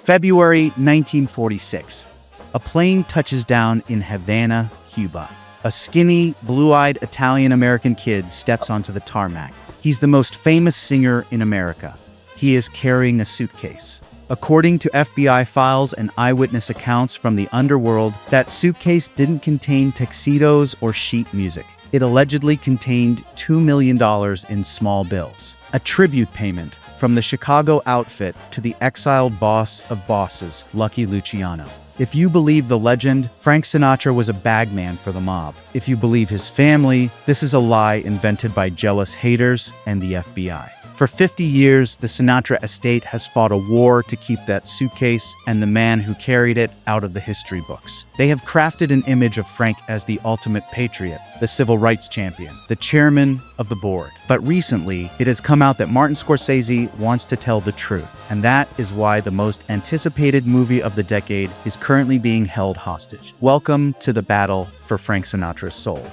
February 1946. A plane touches down in Havana, Cuba. A skinny, blue-eyed Italian-American kid steps onto the tarmac. He's the most famous singer in America. He is carrying a suitcase. According to FBI files and eyewitness accounts from the underworld, that suitcase didn't contain tuxedos or sheet music. It allegedly contained $2 million in small bills, a tribute payment from the Chicago outfit to the exiled boss of bosses, Lucky Luciano. If you believe the legend, Frank Sinatra was a bagman for the mob. If you believe his family, this is a lie invented by jealous haters and the FBI. For 50 years, the Sinatra Estate has fought a war to keep that suitcase and the man who carried it out of the history books. They have crafted an image of Frank as the ultimate patriot, the civil rights champion, the chairman of the board. But recently, it has come out that Martin Scorsese wants to tell the truth, and that is why the most anticipated movie of the decade is currently being held hostage. Welcome to the battle for Frank Sinatra's soul.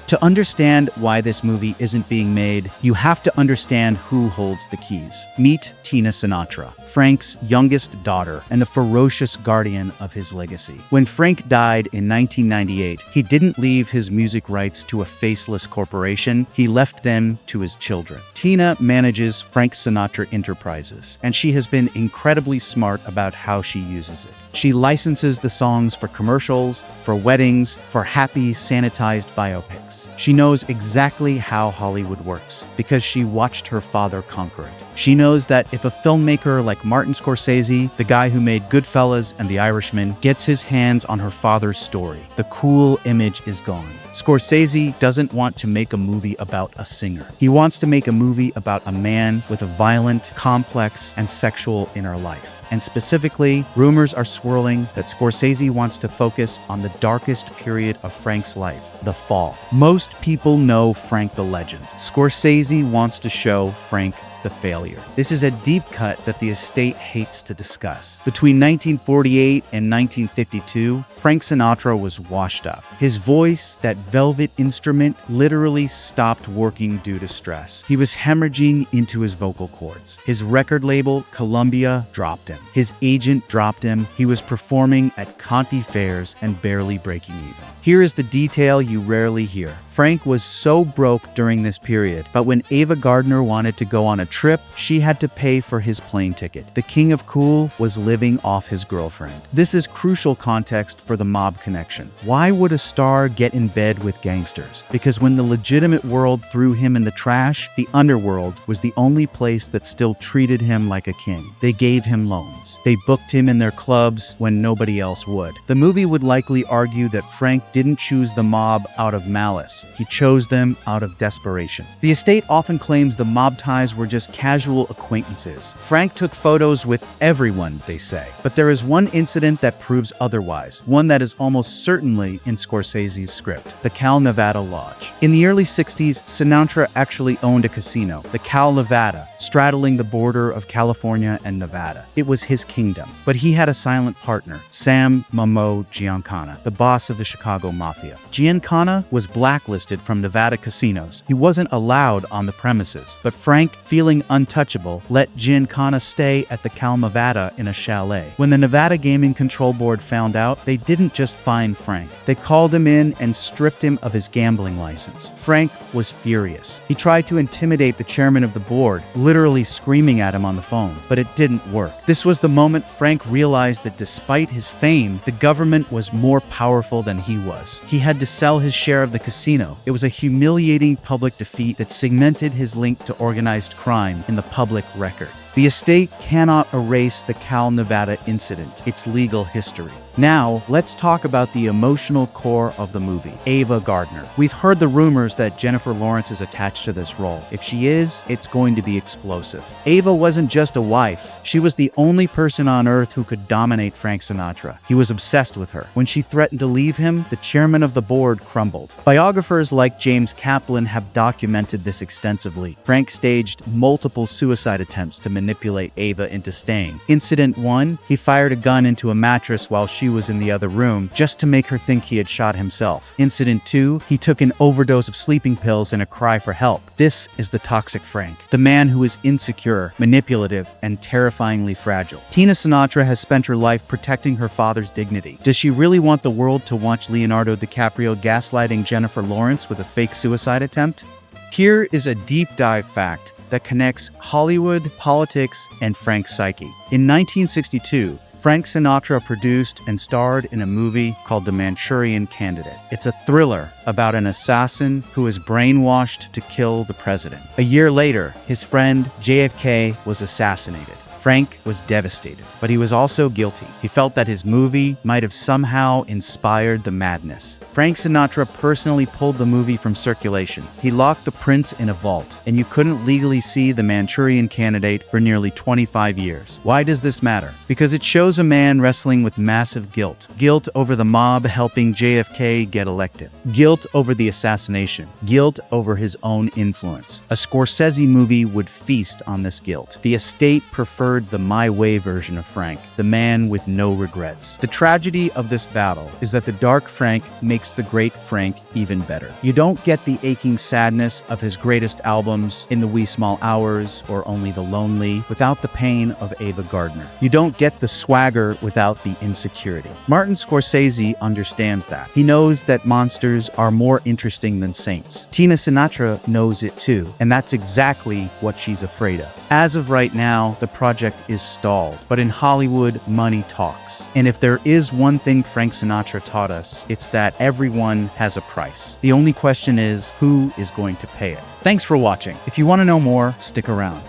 To understand why this movie isn't being made, you have to understand who holds the keys. Meet Tina Sinatra, Frank's youngest daughter and the ferocious guardian of his legacy. When Frank died in 1998, he didn't leave his music rights to a faceless corporation, he left them to his children. Tina manages Frank Sinatra Enterprises, and she has been incredibly smart about how she uses it. She licenses the songs for commercials, for weddings, for happy, sanitized biopics. She knows exactly how Hollywood works because she watched her father conquer it. She knows that if a filmmaker like Martin Scorsese, the guy who made Goodfellas and The Irishman, gets his hands on her father's story, the cool image is gone. Scorsese doesn't want to make a movie about a singer. He wants to make a movie about a man with a violent, complex, and sexual inner life. And specifically, rumors are swirling that Scorsese wants to focus on the darkest period of Frank's life, the fall. Most people know Frank the legend. Scorsese wants to show Frank the failure. This is a deep cut that the estate hates to discuss. Between 1948 and 1952, Frank Sinatra was washed up. His voice, that velvet instrument, literally stopped working due to stress. He was hemorrhaging into his vocal cords. His record label, Columbia, dropped him. His agent dropped him. He was performing at Conti fairs and barely breaking even. Here is the detail you rarely hear. Frank was so broke during this period, but when Ava Gardner wanted to go on a trip, she had to pay for his plane ticket. The king of cool was living off his girlfriend. This is crucial context for the mob connection. Why would a star get in bed with gangsters? Because when the legitimate world threw him in the trash, the underworld was the only place that still treated him like a king. They gave him loans. They booked him in their clubs when nobody else would. The movie would likely argue that Frank didn't choose the mob out of malice. He chose them out of desperation. The estate often claims the mob ties were just casual acquaintances. Frank took photos with everyone, they say. But there is one incident that proves otherwise, one that is almost certainly in Scorsese's script, the Cal Nevada Lodge. In the early 60s, Sinatra actually owned a casino, the Cal Nevada, straddling the border of California and Nevada. It was his kingdom. But he had a silent partner, Sam Momo Giancana, the boss of the Chicago Mafia. Giancana was blacklisted from Nevada casinos. He wasn't allowed on the premises, but Frank, feeling untouchable, let Giancana stay at the Cal Nevada in a chalet. When the Nevada Gaming Control Board found out, they didn't just fine Frank. They called him in and stripped him of his gambling license. Frank was furious. He tried to intimidate the chairman of the board, literally screaming at him on the phone, but it didn't work. This was the moment Frank realized that despite his fame, the government was more powerful than he was. He had to sell his share of the casino. It was a humiliating public defeat that cemented his link to organized crime in the public record. The estate cannot erase the Cal Nevada incident, its legal history. Now, let's talk about the emotional core of the movie, Ava Gardner. We've heard the rumors that Jennifer Lawrence is attached to this role. If she is, it's going to be explosive. Ava wasn't just a wife. She was the only person on earth who could dominate Frank Sinatra. He was obsessed with her. When she threatened to leave him, the chairman of the board crumbled. Biographers like James Kaplan have documented this extensively. Frank staged multiple suicide attempts to manipulate Ava into staying. Incident 1, he fired a gun into a mattress while she she was in the other room just to make her think he had shot himself. Incident 2, he took an overdose of sleeping pills in a cry for help. This is the toxic Frank, the man who is insecure, manipulative, and terrifyingly fragile. Tina Sinatra has spent her life protecting her father's dignity. Does she really want the world to watch Leonardo DiCaprio gaslighting Jennifer Lawrence with a fake suicide attempt? Here is a deep dive fact that connects Hollywood, politics, and Frank's psyche. In 1962, Frank Sinatra produced and starred in a movie called The Manchurian Candidate. It's a thriller about an assassin who is brainwashed to kill the president. A year later, his friend JFK was assassinated. Frank was devastated, but he was also guilty. He felt that his movie might have somehow inspired the madness. Frank Sinatra personally pulled the movie from circulation. He locked the prints in a vault, and you couldn't legally see The Manchurian Candidate for nearly 25 years. Why does this matter? Because it shows a man wrestling with massive guilt. Guilt over the mob helping JFK get elected. Guilt over the assassination. Guilt over his own influence. A Scorsese movie would feast on this guilt. The estate preferred the My Way version of Frank, the man with no regrets. The tragedy of this battle is that the dark Frank makes the great Frank even better. You don't get the aching sadness of his greatest albums, In the Wee Small Hours or Only the Lonely, without the pain of Ava Gardner. You don't get the swagger without the insecurity. Martin Scorsese understands that. He knows that monsters are more interesting than saints. Tina Sinatra knows it too, and that's exactly what she's afraid of. As of right now, the project is stalled, but in Hollywood, money talks. And if there is one thing Frank Sinatra taught us, it's that everyone has a price. The only question is, who is going to pay it? Thanks for watching. If you want to know more, stick around.